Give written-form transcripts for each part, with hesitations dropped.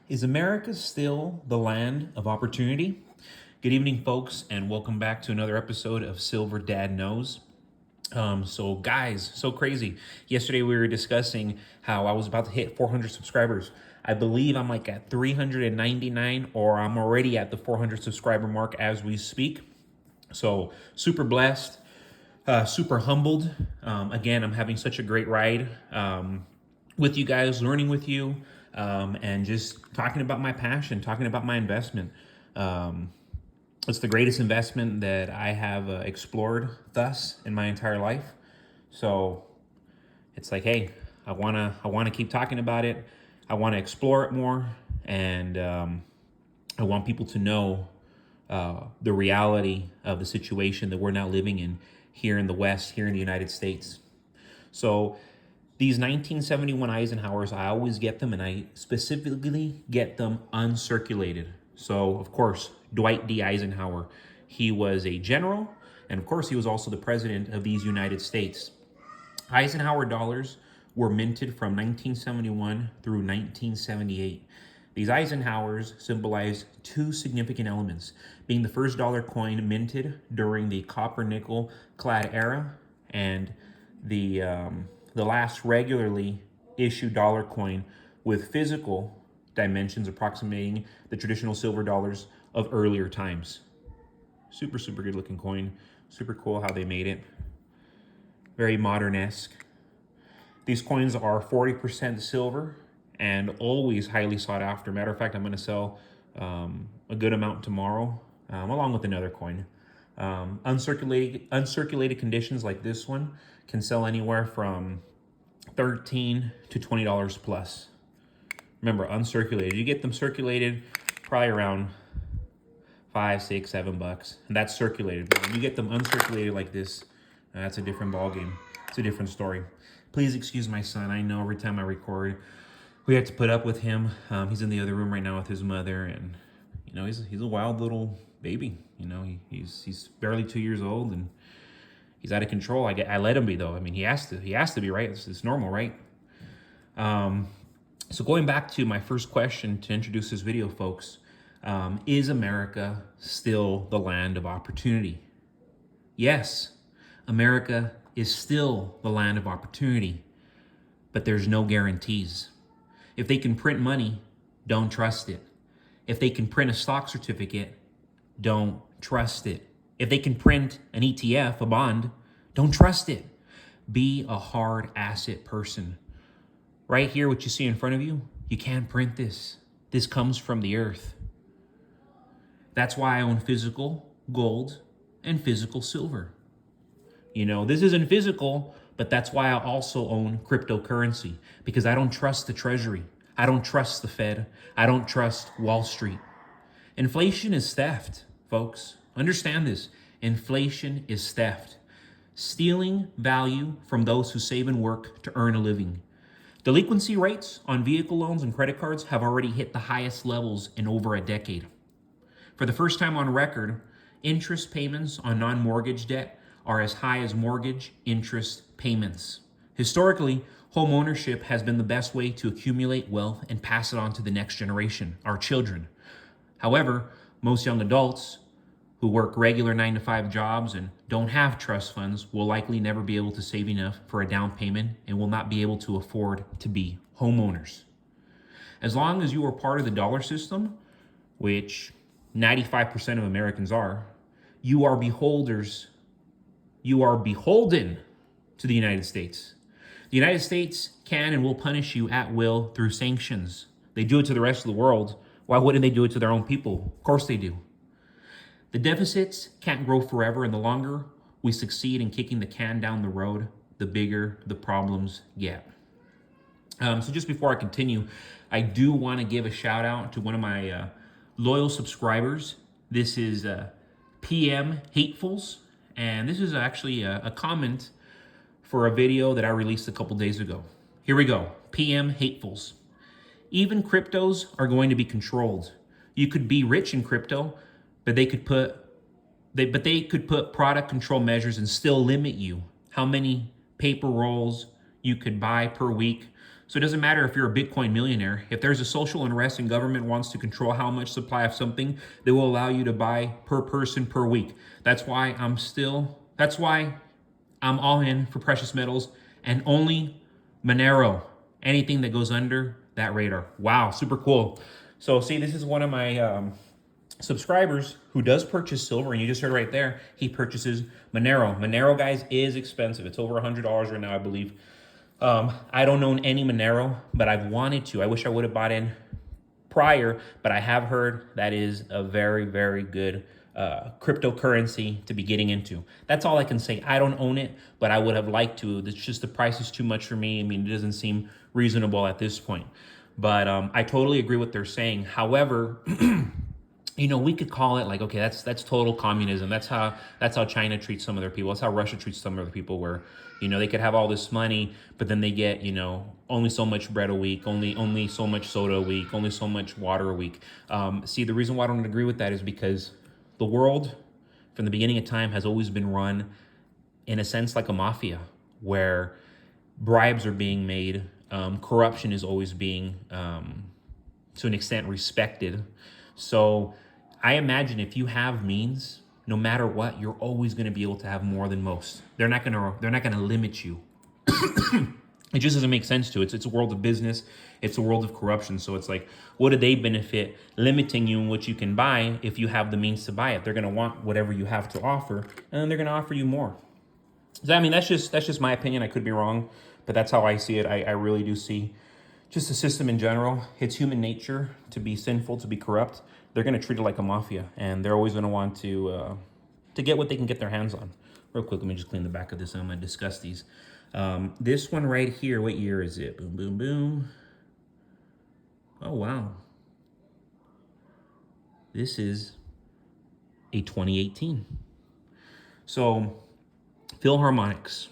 Is America still the land of opportunity? Good evening, folks, and welcome back to another episode of Silver Dad Knows. Guys, so crazy. Yesterday we were discussing how I was about to hit 400 subscribers. I believe I'm like at 399, or I'm already at the 400 subscriber mark as we speak. So super blessed, super humbled. Again, I'm having such a great ride with you guys, learning with you, and just talking about my passion, talking about my investment. Um, it's the greatest investment that I have explored thus in my entire life. So it's like, hey, I wanna keep talking about it. I want to explore it more, and I want people to know the reality of the situation that we're now living in here in the West, here in the United States. So these 1971 Eisenhowers, I always get them, and I specifically get them uncirculated. So, of course, Dwight D. Eisenhower, he was a general, and of course, he was also the president of these United States. Eisenhower dollars were minted from 1971 through 1978. These Eisenhowers symbolize two significant elements, being the first dollar coin minted during the copper nickel clad era, and the last regularly issued dollar coin with physical dimensions approximating the traditional silver dollars of earlier times. Super, super good looking coin. Super cool how they made it. Very modern-esque. These coins are 40% silver and always highly sought after. Matter of fact, I'm going to sell a good amount tomorrow, along with another coin. Uncirculated conditions like this one can sell anywhere from $13 to $20 plus. Remember, uncirculated. You get them circulated probably around $5, $6, $7, and that's circulated. But when you get them uncirculated like this, that's a different ballgame. It's a different story. Please excuse my son. I know every time I record, we have to put up with him. He's in the other room right now with his mother, and you know he's a wild little baby. You know he's barely 2 years old, and he's out of control. I let him be, though. I mean, he has to be, right? It's normal, right? So going back to my first question to introduce this video, folks, is America still the land of opportunity? Yes, America is still the land of opportunity, but there's no guarantees. If they can print money, don't trust it. If they can print a stock certificate, don't trust it. If they can print an ETF, a bond, don't trust it. Be a hard asset person. Right here, what you see in front of you, you can't print this. This comes from the earth. That's why I own physical gold and physical silver. You know, this isn't physical, but that's why I also own cryptocurrency, because I don't trust the Treasury. I don't trust the Fed. I don't trust Wall Street. Inflation is theft, folks. Understand this. Inflation is theft. Stealing value from those who save and work to earn a living. Delinquency rates on vehicle loans and credit cards have already hit the highest levels in over a decade. For the first time on record, interest payments on non-mortgage debt are as high as mortgage interest payments. Historically, home ownership has been the best way to accumulate wealth and pass it on to the next generation, our children. However, most young adults who work regular 9-to-5 jobs and don't have trust funds will likely never be able to save enough for a down payment and will not be able to afford to be homeowners. As long as you are part of the dollar system, which 95% of Americans are, you are beholden to the United States. The United States can and will punish you at will through sanctions. They do it to the rest of the world. Why wouldn't they do it to their own people? Of course they do. The deficits can't grow forever, and the longer we succeed in kicking the can down the road, the bigger the problems get. So just before I continue, I do want to give a shout out to one of my loyal subscribers. This is PM Hatefuls, and this is actually a comment for a video that I released a couple days ago. Here we go. PM Hatefuls. Even cryptos are going to be controlled. You could be rich in crypto, but they could put product control measures and still limit you how many paper rolls you could buy per week, So it doesn't matter if you're a Bitcoin millionaire. If there's a social unrest and government wants to control how much supply of something, they will allow you to buy per person per week. That's why I'm all in for precious metals and only Monero. Anything that goes under that radar. Wow, super cool. So see, this is one of my subscribers who does purchase silver, and you just heard right there, he purchases Monero. Monero, guys, is expensive. It's over $100 right now, I believe. I don't own any Monero, but I've wanted to. I wish I would have bought in prior, but I have heard that is a very, very good cryptocurrency to be getting into. That's all I can say. I don't own it, but I would have liked to. It's just the price is too much for me. I mean, it doesn't seem reasonable at this point. But I totally agree with what they're saying. However, you know, we could call it like, okay, that's total communism. That's how China treats some of their people. That's how Russia treats some of their people, where, you know, they could have all this money, but then they get, you know, only so much bread a week, only so much soda a week, only so much water a week. See, the reason why I don't agree with that is because the world, from the beginning of time, has always been run, in a sense, like a mafia, where bribes are being made, corruption is always being, to an extent, respected. So I imagine if you have means, no matter what, you're always going to be able to have more than most. They're not going to limit you. It just doesn't make sense to. It's a world of business. It's a world of corruption. So it's like, what do they benefit limiting you in what you can buy if you have the means to buy it? They're going to want whatever you have to offer, and then they're going to offer you more. So, I mean, that's just my opinion. I could be wrong, but that's how I see it. I really do see just the system in general. It's human nature to be sinful, to be corrupt. They're going to treat it like a mafia, and they're always going to want to get what they can get their hands on. Real quick, let me just clean the back of this, and I'm going to discuss these. This one right here, what year is it? Boom, boom, boom. Oh, wow. This is a 2018. So, Philharmonics.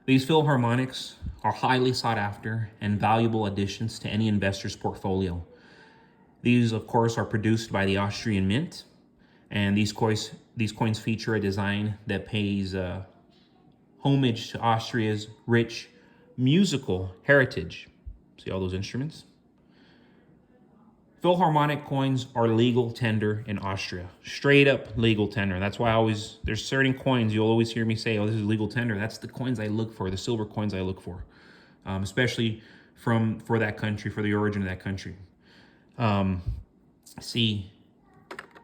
These Philharmonics are highly sought after and valuable additions to any investor's portfolio. These, of course, are produced by the Austrian Mint, and these coins feature a design that pays homage to Austria's rich musical heritage. See all those instruments? Philharmonic coins are legal tender in Austria. Straight up legal tender. That's why there's certain coins you'll always hear me say, oh, this is legal tender. That's the coins I look for, the silver coins I look for, especially for that country, for the origin of that country. See,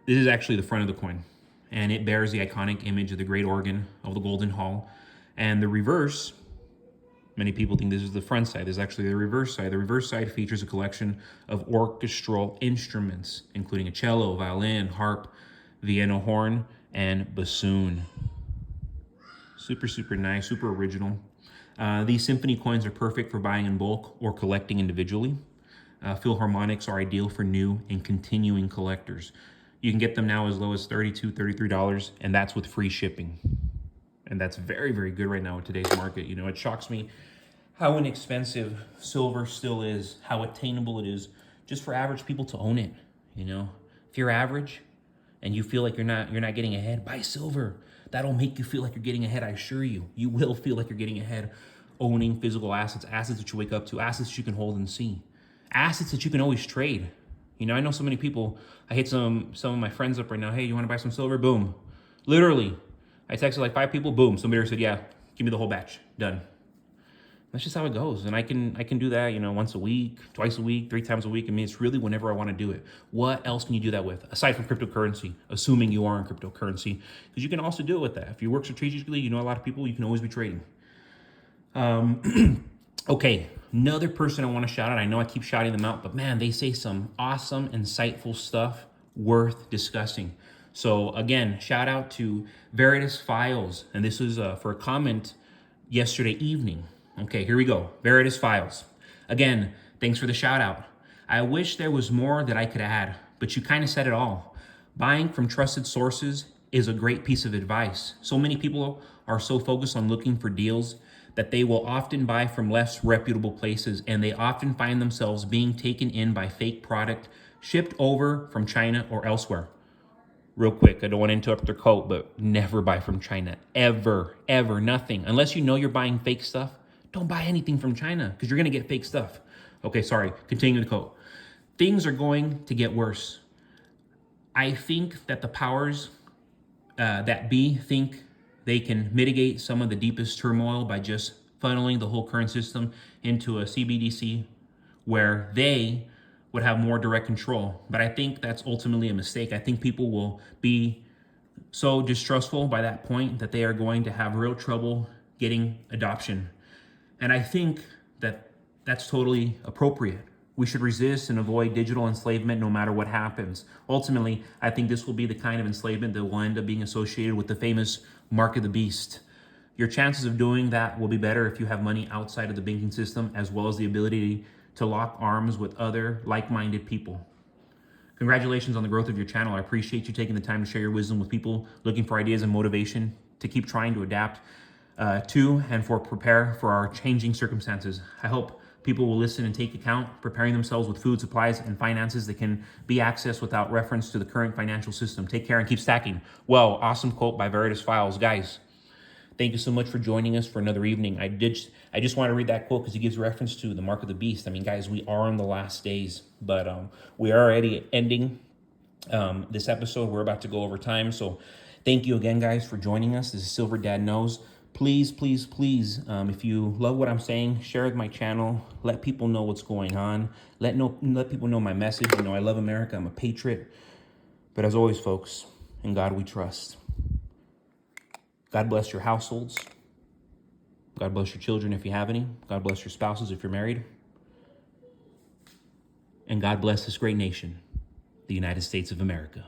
this is actually the front of the coin, and it bears the iconic image of the great organ of the Golden Hall. And the reverse, many people think this is the front side. This is actually the reverse side. The reverse side features a collection of orchestral instruments, including a cello, violin, harp, Vienna horn, and bassoon. Super, super nice, super original. These symphony coins are perfect for buying in bulk or collecting individually. Philharmonics are ideal for new and continuing collectors. You can get them now as low as $32, $33, and that's with free shipping. And that's very, very good right now in today's market. You know, it shocks me how inexpensive silver still is, how attainable it is just for average people to own it. You know, if you're average and you feel like you're not getting ahead, buy silver. That'll make you feel like you're getting ahead. I assure you, you will feel like you're getting ahead owning physical assets, assets that you wake up to, assets that you can hold and see, assets that you can always trade. You know, I know so many people, I hit some of my friends up right now. Hey, you want to buy some silver? Boom. Literally. I texted like 5 people, boom. Somebody said, yeah, give me the whole batch, done. That's just how it goes. And I can do that, you know, once a week, twice a week, 3 times a week. I mean, it's really whenever I want to do it. What else can you do that with? Aside from cryptocurrency, assuming you are in cryptocurrency, because you can also do it with that. If you work strategically, you know a lot of people, you can always be trading. Okay, another person I want to shout out. I know I keep shouting them out, but man, they say some awesome, insightful stuff worth discussing. So again, shout out to Veritas Files. And this was for a comment yesterday evening. Okay, here we go. Veritas Files. Again, thanks for the shout out. I wish there was more that I could add, but you kind of said it all. Buying from trusted sources is a great piece of advice. So many people are so focused on looking for deals that they will often buy from less reputable places, and they often find themselves being taken in by fake product shipped over from China or elsewhere. Real quick, I don't want to interrupt their quote, but never buy from China. Ever, ever, nothing. Unless you know you're buying fake stuff, Don't buy anything from China because you're going to get fake stuff. Okay, sorry. Continue the quote. Things are going to get worse. I think that the powers that be think they can mitigate some of the deepest turmoil by just funneling the whole current system into a CBDC where they would have more direct control. But I think that's ultimately a mistake. I think people will be so distrustful by that point that they are going to have real trouble getting adoption. And I think that that's totally appropriate. We should resist and avoid digital enslavement no matter what happens. Ultimately, I think this will be the kind of enslavement that will end up being associated with the famous mark of the beast. Your chances of doing that will be better if you have money outside of the banking system, as well as the ability to lock arms with other like-minded people. Congratulations on the growth of your channel. I appreciate you taking the time to share your wisdom with people looking for ideas and motivation to keep trying to adapt to and for prepare for our changing circumstances. I hope people will listen and take account, preparing themselves with food, supplies, and finances that can be accessed without reference to the current financial system. Take care and keep stacking. Well, awesome quote by Veritas Files. Guys, thank you so much for joining us for another evening. I just want to read that quote because it gives reference to the mark of the beast. I mean, guys, we are in the last days, but we are already ending this episode. We're about to go over time. So thank you again, guys, for joining us. This is Silver Dad Knows. Please, please, please, if you love what I'm saying, share with my channel. Let people know what's going on. Let people know my message. You know, I love America. I'm a patriot. But as always, folks, in God we trust. God bless your households. God bless your children if you have any. God bless your spouses if you're married. And God bless this great nation, the United States of America.